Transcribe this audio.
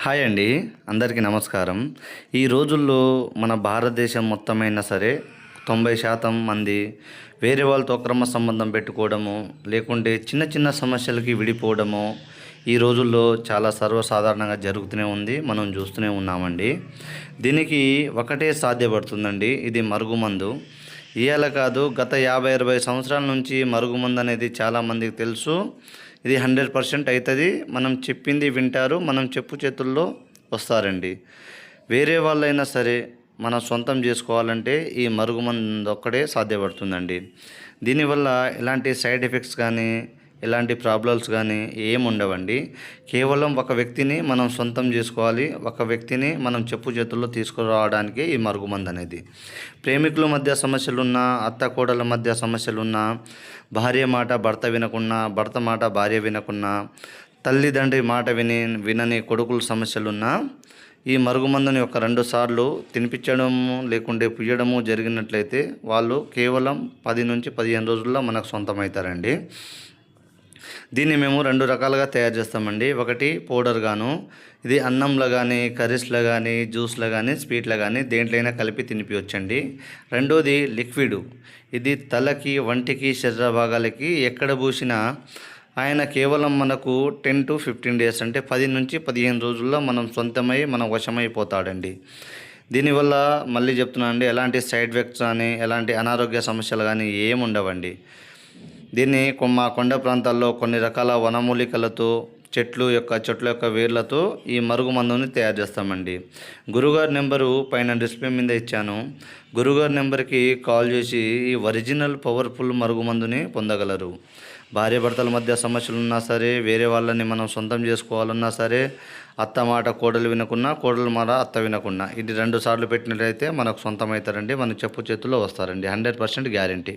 Hi అండి. అందరికీ నమస్కారం. ఈ రోజుల్లో మన భారతదేశం మొత్తమైనా సరే 90% మంది వేరే వాళ్ళతో అక్రమ సంబంధం పెట్టుకోవడము, లేకుంటే చిన్న చిన్న సమస్యలకి విడిపోవడము ఈ రోజుల్లో చాలా సర్వసాధారణంగా జరుగుతూనే ఉంది. మనం చూస్తూనే ఉన్నామండి. దీనికి ఒకటే సాధ్యపడుతుందండి, ఇది మరుగుమందు. ఇవాళ కాదు, గత 50-60 సంవత్సరాల నుంచి మరుగుమందు అనేది చాలామందికి తెలుసు. ఇది 100% అవుతుంది. మనం చెప్పింది వింటారు, మనం చెప్పు చేతుల్లో వస్తారండి. వేరే వాళ్ళైనా సరే మనం సొంతం చేసుకోవాలంటే ఈ మరుగుమందు ఒక్కడే సాధ్యపడుతుందండి. దీనివల్ల ఎలాంటి సైడ్ ఎఫెక్ట్స్ కానీ ఎలాంటి ప్రాబ్లమ్స్ కానీ ఏమి ఉండవండి. కేవలం ఒక వ్యక్తిని మనం సొంతం చేసుకోవాలి, ఒక వ్యక్తిని మనం చెప్పు చేతుల్లో తీసుకురావడానికి ఈ మరుగుమందు అనేది. ప్రేమికుల మధ్య సమస్యలున్నా, అత్త కోడల మధ్య సమస్యలున్నా, భార్య మాట భర్త వినకున్నా, భర్త మాట భార్య వినకున్నా, తల్లిదండ్రి మాట వినని కొడుకుల సమస్యలున్నా ఈ మరుగుమందుని ఒక 2 సార్లు తినిపించడము లేకుంటే పుయ్యడము జరిగినట్లయితే వాళ్ళు కేవలం 10 నుంచి 15 రోజుల్లో మనకు సొంతమవుతారండి. దీన్ని మేము 2 రకాలుగా తయారు చేస్తామండి. ఒకటి పౌడర్ గాను, ఇది అన్నంలో కానీ, కర్రీస్లో కానీ, జ్యూస్లో కానీ, స్వీట్లో కానీ దేంట్లైనా కలిపి తినిపించండి. రెండోది లిక్విడ్. ఇది తలకి, వంటికి, శరీర భాగాలకి ఎక్కడ పూసినా ఆయన కేవలం మనకు 10 to 15 డేస్ అంటే 10 నుంచి 15 రోజుల్లో మనం సొంతమై మన వశమైపోతాడండి. దీనివల్ల మళ్ళీ చెప్తున్నా అండి, ఎలాంటి సైడ్ ఎఫెక్ట్స్ కానీ ఎలాంటి అనారోగ్య సమస్యలు కానీ ఏమి ఉండవండి. దీన్ని మా కొండ ప్రాంతాల్లో కొన్ని రకాల వనమూలికలతో చెట్ల యొక్క వేర్లతో ఈ మరుగుమందుని తయారు చేస్తామండి. గురుగారి నెంబరు పైన డిస్ప్లే మీద ఇచ్చాను. గురుగారి నెంబర్కి కాల్ చేసి ఈ ఒరిజినల్ పవర్ఫుల్ మరుగుమందుని పొందగలరు. భార్యాభర్తల మధ్య సమస్యలున్నా సరే, వేరే వాళ్ళని మనం సొంతం చేసుకోవాలన్నా సరే, అత్త మాట కోడలు వినకున్నా, కోడలు మాట అత్త వినకున్నా, ఇది 2 సార్లు పెట్టినట్లయితే మనకు సొంతం అవుతారండి. మన చెప్పు చేతుల్లో వస్తారండి. 100% గ్యారంటీ.